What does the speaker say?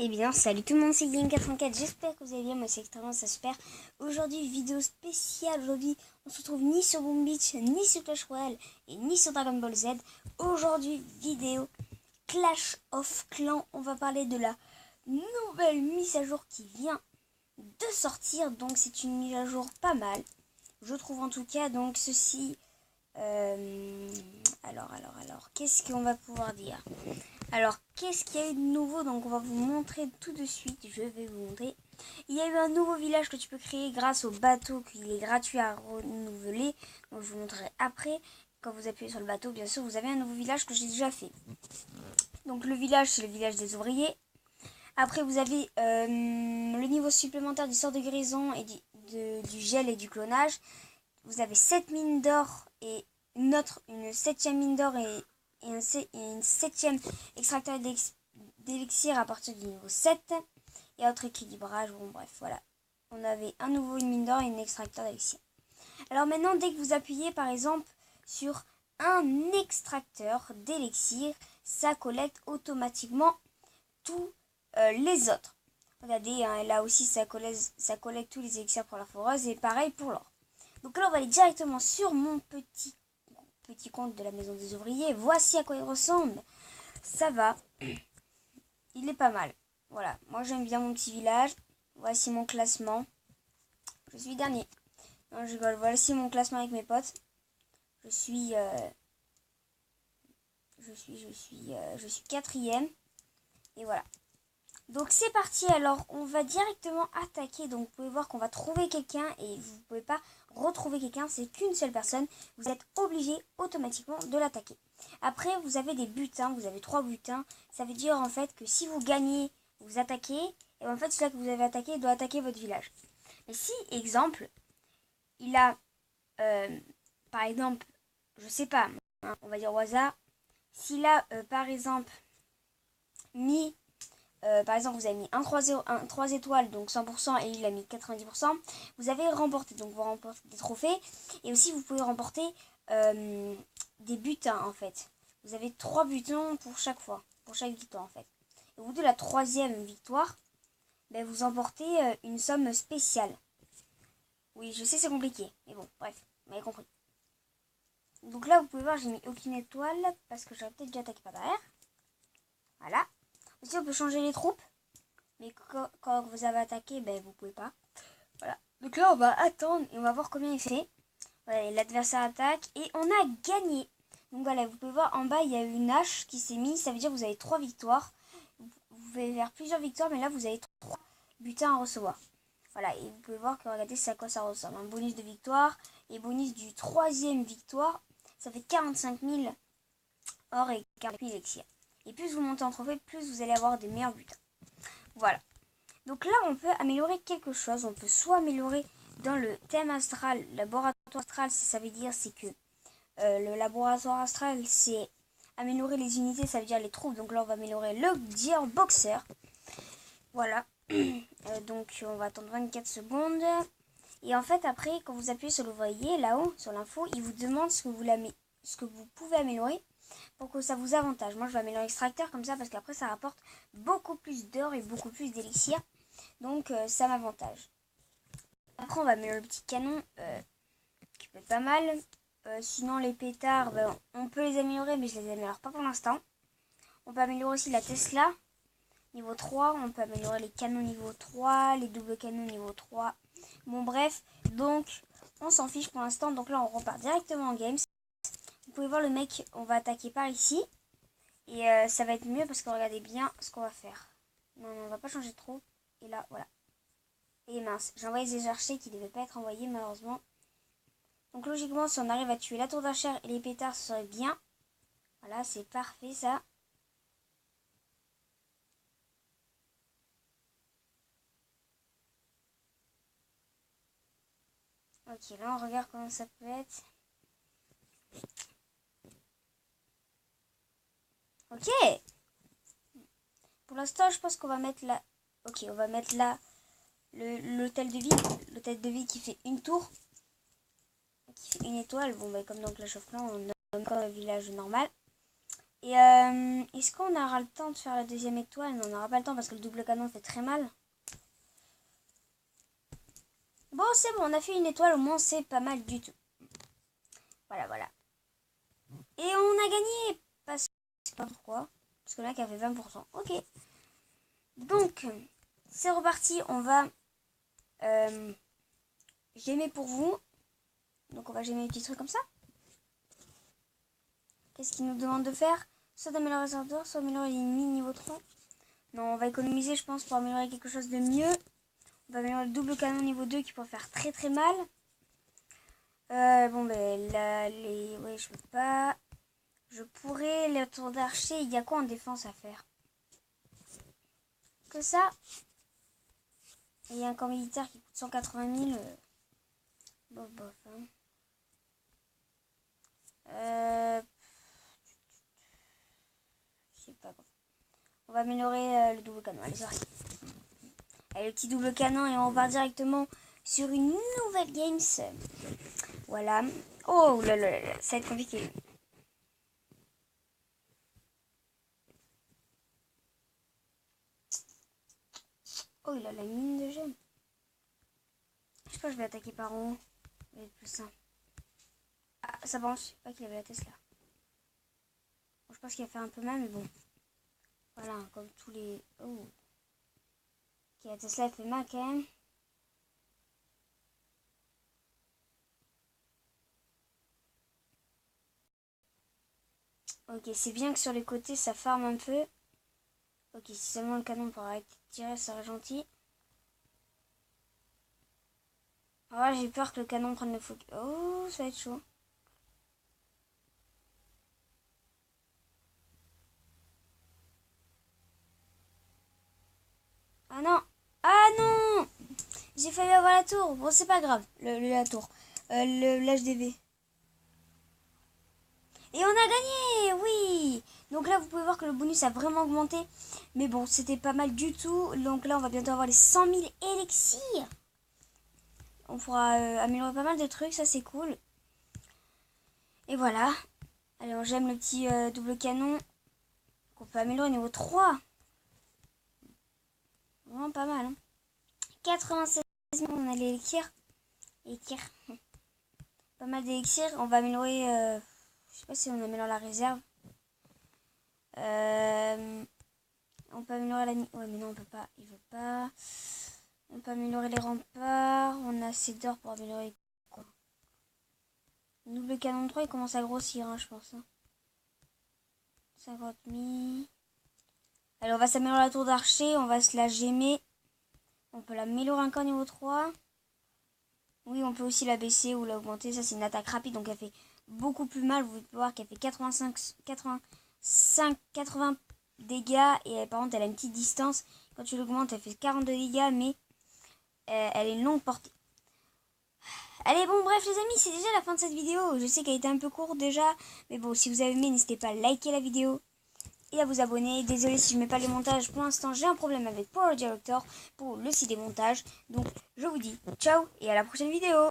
Eh bien, salut tout le monde, c'est Guillaume84, j'espère que vous allez bien, moi c'est extrêmement ça super. Aujourd'hui, vidéo spéciale, aujourd'hui on se retrouve ni sur Boom Beach, ni sur Clash Royale, et ni sur Dragon Ball Z. Aujourd'hui, vidéo Clash of Clans, on va parler de la nouvelle mise à jour qui vient de sortir, donc c'est une mise à jour pas mal, je trouve en tout cas, donc ceci... Alors, qu'est-ce qu'on va pouvoir dire? Alors, qu'est-ce qu'il y a eu de nouveau? Donc, on va vous montrer tout de suite. Je vais vous montrer. Il y a eu un nouveau village que tu peux créer grâce au bateau, qu'il est gratuit à renouveler. Donc, je vous montrerai après. Quand vous appuyez sur le bateau, bien sûr, vous avez un nouveau village que j'ai déjà fait. Donc, le village, c'est le village des ouvriers. Après, vous avez le niveau supplémentaire du sort de guérison et du gel et du clonage. Vous avez 7 mines d'or et une 7e mine d'or et une 7e extracteur d'élixir à partir du niveau 7. Et autre équilibrage, bon bref, voilà. On avait un nouveau une mine d'or et un extracteur d'élixir. Alors maintenant, dès que vous appuyez par exemple sur un extracteur d'élixir, ça collecte automatiquement tous les autres. Regardez, hein, là aussi ça collecte tous les élixirs pour la foreuse et pareil pour l'or. Donc là, on va aller directement sur mon petit compte de la maison des ouvriers. Voici à quoi il ressemble. Ça va. Il est pas mal. Voilà. Moi, j'aime bien mon petit village. Voici mon classement. Je suis dernier. Non, je rigole. Voici mon classement avec mes potes. Je suis 4e. Et voilà. Donc c'est parti, alors on va directement attaquer. Donc vous pouvez voir qu'on va trouver quelqu'un et vous ne pouvez pas retrouver quelqu'un, c'est qu'une seule personne. Vous êtes obligé automatiquement de l'attaquer. Après vous avez des butins, vous avez 3 butins. Ça veut dire en fait que si vous gagnez, vous attaquez. Et en fait celui-là que vous avez attaqué doit attaquer votre village. Mais si, exemple, il a, par exemple, je sais pas, hein, on va dire au hasard. S'il a par exemple mis... par exemple, vous avez mis un 3 étoiles, donc 100%, et il a mis 90%. Vous avez remporté, donc vous remportez des trophées. Et aussi, vous pouvez remporter des butins, en fait. Vous avez 3 butins pour chaque fois, pour chaque victoire, en fait. Et au bout de la 3e victoire, ben, vous emportez une somme spéciale. Oui, je sais, c'est compliqué, mais bon, bref, vous m'avez compris. Donc là, vous pouvez voir, j'ai mis aucune étoile, parce que j'aurais peut-être dû attaquer par derrière. Voilà. Aussi, on peut changer les troupes. Mais quand vous avez attaqué, ben vous pouvez pas. Voilà. Donc là, on va attendre et on va voir combien il fait. Voilà, l'adversaire attaque et on a gagné. Donc voilà, vous pouvez voir en bas, il y a une hache qui s'est mise. Ça veut dire que vous avez 3 victoires. Vous pouvez faire plusieurs victoires, mais là, vous avez 3 butins à recevoir. Voilà, et vous pouvez voir que regardez, c'est à quoi ça ressemble. Un bonus de victoire et bonus du 3e victoire. Ça fait 45 000 or et 40 000 élixirs. Et plus vous montez en trophée, plus vous allez avoir des meilleurs butins. Voilà. Donc là, on peut améliorer quelque chose. On peut soit améliorer dans le thème astral, laboratoire astral, ça veut dire c'est que le laboratoire astral, c'est améliorer les unités, ça veut dire les troupes. Donc là, on va améliorer le Gear Boxer. Voilà. Donc on va attendre 24 secondes. Et en fait, après, quand vous appuyez sur l'ouvrier, là-haut, sur l'info, il vous demande ce que vous pouvez améliorer pour que ça vous avantage. Moi, je vais améliorer l'extracteur comme ça parce qu'après, ça rapporte beaucoup plus d'or et beaucoup plus d'élixir. Donc, ça m'avantage. Après, on va améliorer le petit canon qui peut être pas mal. Sinon, les pétards, ben, on peut les améliorer, mais je les améliore pas pour l'instant. On peut améliorer aussi la Tesla niveau 3. On peut améliorer les canons niveau 3, les doubles canons niveau 3. Bon, bref, donc, on s'en fiche pour l'instant. Donc là, on repart directement en games. Vous pouvez voir le mec, on va attaquer par ici. Et ça va être mieux parce que regardez bien ce qu'on va faire. Non, on va pas changer trop. Et là, voilà. Et mince, j'ai envoyé des archers qui ne devaient pas être envoyés malheureusement. Donc logiquement, si on arrive à tuer la tour d'archère et les pétards, ce serait bien. Voilà, c'est parfait ça. Ok, là on regarde comment ça peut être. Ok. Pour l'instant, je pense qu'on va mettre là... Ok, on va mettre là l'hôtel de ville. L'hôtel de ville qui fait une tour. Qui fait une étoile. Bon, bah, comme dans Clash of Clans, on nomme comme un village normal. Et est-ce qu'on aura le temps de faire la deuxième étoile? Non, on n'aura pas le temps parce que le double canon fait très mal. Bon, c'est bon, on a fait une étoile, au moins c'est pas mal du tout. Voilà, voilà. Et on a gagné. Parce que pas pourquoi. Parce que là, qui a fait 20%. Ok. Donc, c'est reparti. On va j'aimais pour vous. Donc, on va j'aimer les petits trucs comme ça. Qu'est-ce qu'il nous demande de faire? Soit d'améliorer les ardeurs, soit améliorer l'ennemi niveau 3. Non, on va économiser, je pense, pour améliorer quelque chose de mieux. On va améliorer le double canon niveau 2 qui peut faire très très mal. Bon, ben là, ouais, je peux pas. Je pourrais, le tour d'archer, il y a quoi en défense à faire? Que ça. Et il y a un camp militaire qui coûte 180 000. Bof, bof. Hein. Je sais pas. On va améliorer le double canon. Allez, c'est parti. Allez, le petit double canon et on va directement sur une nouvelle games. Voilà. Oh là là là, ça va être compliqué. Oh, il a la mine de gemme. Je sais pas, je vais attaquer par en haut. Ça va être plus simple. Ah, ça pense. Je sais pas qu'il avait la Tesla. Bon, je pense qu'il va faire un peu mal, mais bon. Voilà, comme tous les... Oh. Ok, la Tesla, elle fait mal quand même. Ok, c'est bien que sur les côtés, ça farme un peu. Ok, si seulement le canon pourra arrêter de tirer, ça serait gentil. Alors là, j'ai peur que le canon prenne le focus. Oh, ça va être chaud. Ah non! Ah non! J'ai failli avoir la tour. Bon, c'est pas grave, la tour. L'HDV. Et on a gagné! Oui! Donc là, vous pouvez voir que le bonus a vraiment augmenté. Mais bon, c'était pas mal du tout. Donc là, on va bientôt avoir les 100 000 élixirs. On pourra améliorer pas mal de trucs, ça c'est cool. Et voilà. Alors j'aime le petit double canon qu'on peut améliorer au niveau 3. Vraiment pas mal. Hein. 96 000, on a l'élixir. Élixir. Pas mal d'élixir. On va améliorer... je sais pas si on améliore la réserve. On peut améliorer la... Ouais mais non on peut pas. Il veut pas. On peut améliorer les remparts. On a assez d'or pour améliorer quoi. Le double canon 3 il commence à grossir hein, je pense. Hein. 50 000. Alors on va s'améliorer la tour d'archer. On va se la gemmer. On peut l'améliorer encore niveau 3. Oui, on peut aussi la baisser ou l'augmenter. Ça, c'est une attaque rapide, donc elle fait beaucoup plus mal. Vous pouvez voir qu'elle fait 80 dégâts. Et par contre, elle a une petite distance. Quand tu l'augmentes, elle fait 42 dégâts, mais elle est une longue portée. Allez, bon, bref, les amis, c'est déjà la fin de cette vidéo. Je sais qu'elle était un peu courte déjà. Mais bon, si vous avez aimé, n'hésitez pas à liker la vidéo et à vous abonner. Désolé si je mets pas les montages. Pour l'instant, j'ai un problème avec Power Director pour le site des montages. Donc, je vous dis ciao et à la prochaine vidéo.